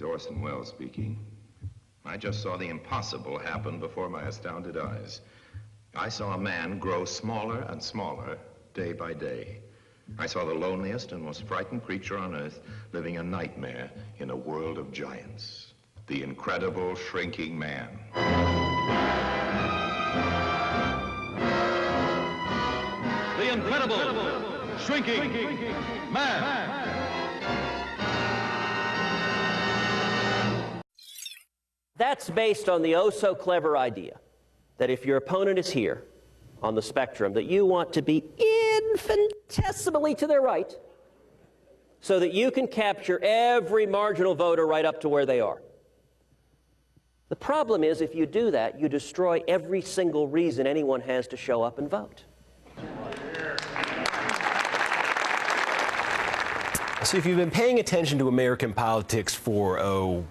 Orson Welles speaking. I just saw the impossible happen before my astounded eyes. I saw a man grow smaller and smaller day by day. I saw the loneliest and most frightened creature on earth living a nightmare in a world of giants. The incredible shrinking man. The incredible shrinking man. That's based on the oh-so-clever idea that if your opponent is here on the spectrum, that you want to be infinitesimally to their right so that you can capture every marginal voter right up to where they are. The problem is, if you do that, you destroy every single reason anyone has to show up and vote. So if you've been paying attention to American politics for,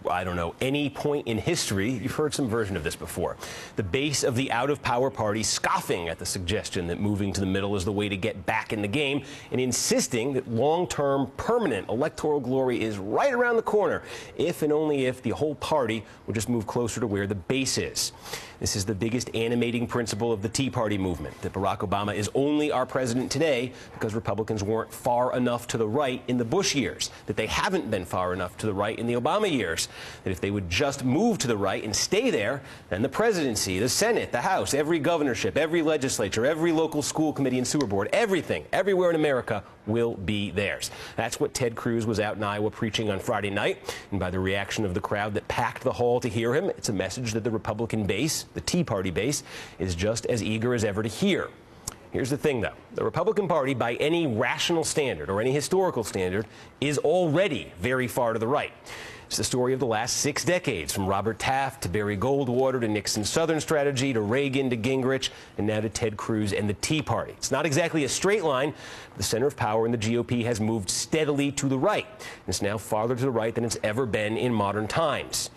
I don't know, any point in history, you've heard some version of this before. The base of the out-of-power party scoffing at the suggestion that moving to the middle is the way to get back in the game and insisting that long-term, permanent electoral glory is right around the corner, if and only if the whole party would just move closer to where the base is. This is the biggest animating principle of the Tea Party movement, that Barack Obama is only our president today because Republicans weren't far enough to the right in the Bush years, that they haven't been far enough to the right in the Obama years, that if they would just move to the right and stay there, then the presidency, the Senate, the House, every governorship, every legislature, every local school committee and sewer board, everything, everywhere in America will be theirs. That's what Ted Cruz was out in Iowa preaching on Friday night, and by the reaction of the crowd that packed the hall to hear him, it's a message that the Republican base, the Tea Party base, is just as eager as ever to hear. Here's the thing, though. The Republican Party, by any rational standard or any historical standard, is already very far to the right. It's the story of the last 6 decades, from Robert Taft to Barry Goldwater to Nixon's Southern strategy to Reagan to Gingrich and now to Ted Cruz and the Tea Party. It's not exactly a straight line. The center of power in the GOP has moved steadily to the right. It's now farther to the right than it's ever been in modern times.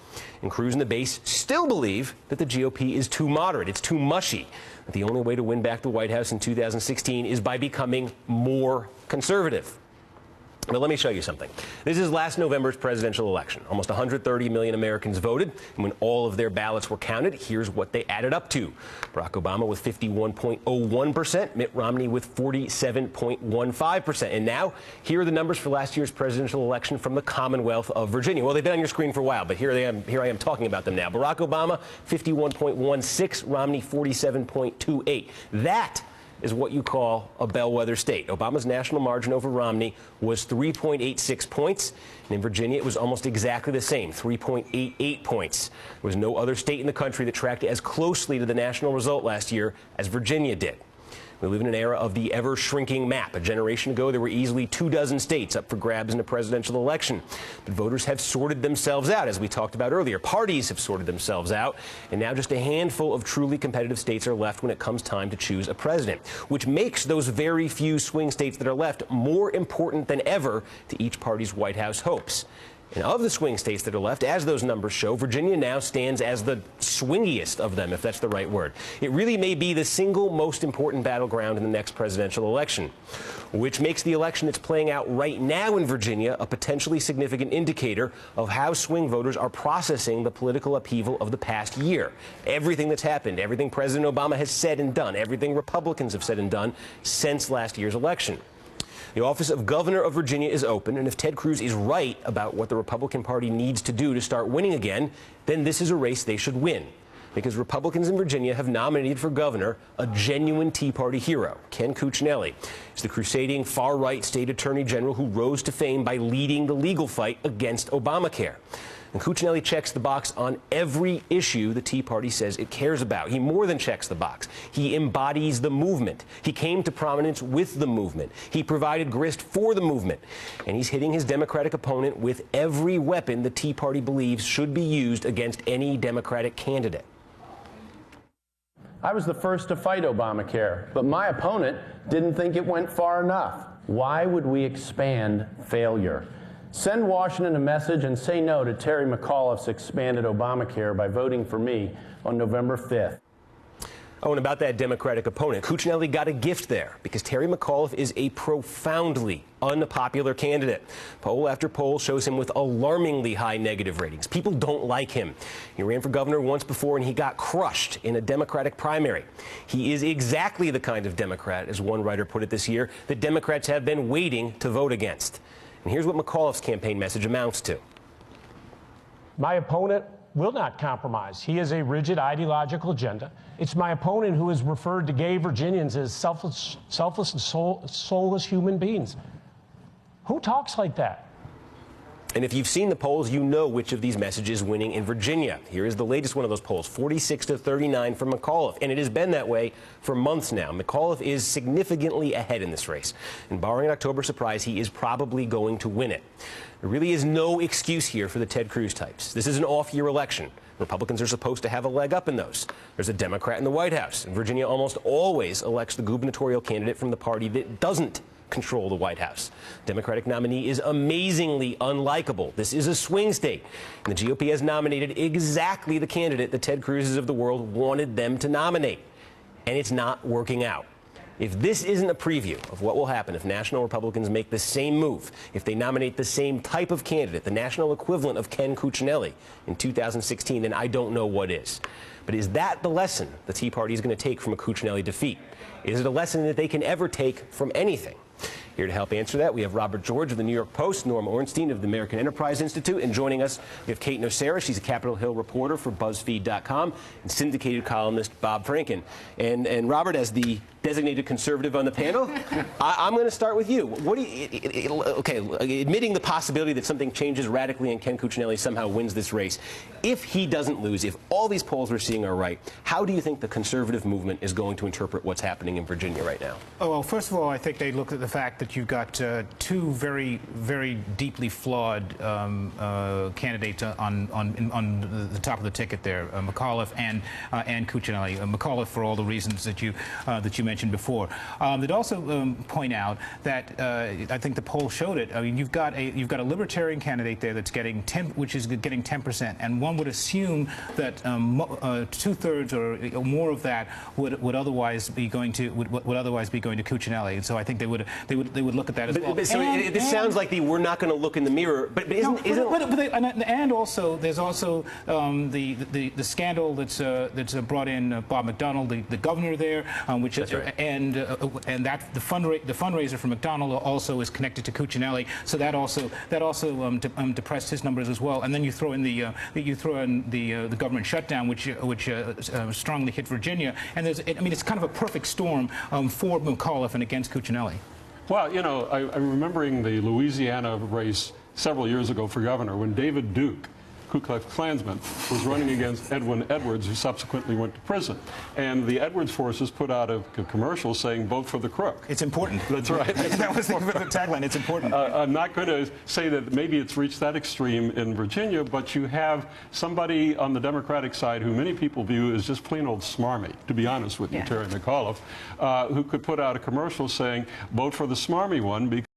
And Cruz and the base still believe that the GOP is too moderate, it's too mushy, that the only way to win back the White House in 2016 is by becoming more conservative. But let me show you something. This is last November's presidential election. Almost 130 million Americans voted, and when all of their ballots were counted, here's what they added up to. Barack Obama with 51.01%, Mitt Romney with 47.15%. And now, here are the numbers for last year's presidential election from the Commonwealth of Virginia. Well, they've been on your screen for a while, but here I am talking about them now. Barack Obama, 51.16, Romney, 47.28. That is what you call a bellwether state. Obama's national margin over Romney was 3.86 points, and in Virginia it was almost exactly the same, 3.88 points. There was no other state in the country that tracked as closely to the national result last year as Virginia did. We live in an era of the ever-shrinking map. A generation ago, there were easily 24 states up for grabs in a presidential election. But voters have sorted themselves out, as we talked about earlier. Parties have sorted themselves out, and now just a handful of truly competitive states are left when it comes time to choose a president, which makes those very few swing states that are left more important than ever to each party's White House hopes. And of the swing states that are left, as those numbers show, Virginia now stands as the swingiest of them, if that's the right word. It really may be the single most important battleground in the next presidential election, which makes the election that's playing out right now in Virginia a potentially significant indicator of how swing voters are processing the political upheaval of the past year. Everything that's happened, everything President Obama has said and done, everything Republicans have said and done since last year's election. The office of governor of Virginia is open, and if Ted Cruz is right about what the Republican Party needs to do to start winning again, then this is a race they should win. Because Republicans in Virginia have nominated for governor a genuine Tea Party hero, Ken Cuccinelli. He's the crusading far-right state attorney general who rose to fame by leading the legal fight against Obamacare. And Cuccinelli checks the box on every issue the Tea Party says it cares about. He more than checks the box. He embodies the movement. He came to prominence with the movement. He provided grist for the movement. And he's hitting his Democratic opponent with every weapon the Tea Party believes should be used against any Democratic candidate. I was the first to fight Obamacare, but my opponent didn't think it went far enough. Why would we expand failure? Send Washington a message and say no to Terry McAuliffe's expanded Obamacare by voting for me on November 5th. Oh, and about that Democratic opponent, Cuccinelli got a gift there because Terry McAuliffe is a profoundly unpopular candidate. Poll after poll shows him with alarmingly high negative ratings. People don't like him. He ran for governor once before and he got crushed in a Democratic primary. He is exactly the kind of Democrat, as one writer put it this year, that Democrats have been waiting to vote against. And here's what McAuliffe's campaign message amounts to. My opponent will not compromise. He has a rigid ideological agenda. It's my opponent who has referred to gay Virginians as selfless and soulless human beings. Who talks like that? And if you've seen the polls, you know which of these messages is winning in Virginia. Here is the latest one of those polls, 46-39 for McAuliffe. And it has been that way for months now. McAuliffe is significantly ahead in this race. And barring an October surprise, he is probably going to win it. There really is no excuse here for the Ted Cruz types. This is an off-year election. Republicans are supposed to have a leg up in those. There's a Democrat in the White House, and Virginia almost always elects the gubernatorial candidate from the party that doesn't control the White House. Democratic nominee is amazingly unlikable. This is a swing state, and the GOP has nominated exactly the candidate the Ted Cruzes of the world wanted them to nominate, and it's not working out. If this isn't a preview of what will happen if national Republicans make the same move, if they nominate the same type of candidate, the national equivalent of Ken Cuccinelli in 2016, then I don't know what is. But is that the lesson the Tea Party is going to take from a Cuccinelli defeat? Is it a lesson that they can ever take from anything? Here to help answer that, we have Robert George of the New York Post, Norm Ornstein of the American Enterprise Institute, and joining us, we have Kate Nocera. She's a Capitol Hill reporter for BuzzFeed.com, and syndicated columnist Bob Franken. And Robert, as the designated conservative on the panel, I'm going to start with you. What do you, okay, admitting the possibility that something changes radically and Ken Cuccinelli somehow wins this race, if he doesn't lose, if all these polls we're seeing are right, how do you think the conservative movement is going to interpret what's happening in Virginia right now? Oh, well, first of all, I think they look at the fact that you've got two very, very deeply flawed candidates on the top of the ticket there, McAuliffe and Cuccinelli. McAuliffe for all the reasons that you mentioned before. They'd also point out that I think the poll showed it. I mean, you've got a libertarian candidate there that's getting 10%, and one would assume that 2/3 or more of that would otherwise be going to Cuccinelli. And so I think they would look at that as well. So this sounds like we're not going to look in the mirror, but and also there's also the scandal that's brought in Bob McDonnell, the governor there, which is right. And that the fundraiser for McDonnell also is connected to Cuccinelli, so that also depressed his numbers as well. And then you throw in the government shutdown, which strongly hit Virginia, and it's kind of a perfect storm for McAuliffe and against Cuccinelli. Well, you know, I'm remembering the Louisiana race several years ago for governor when David Duke, Ku Klux Klansman, was running against Edwin Edwards, who subsequently went to prison. And the Edwards forces put out a commercial saying, "Vote for the crook." It's important. That's right. That was the tagline. It's important. I'm not going to say that maybe it's reached that extreme in Virginia, but you have somebody on the Democratic side who many people view as just plain old smarmy, to be honest with you, Terry McAuliffe, who could put out a commercial saying, "Vote for the smarmy one," because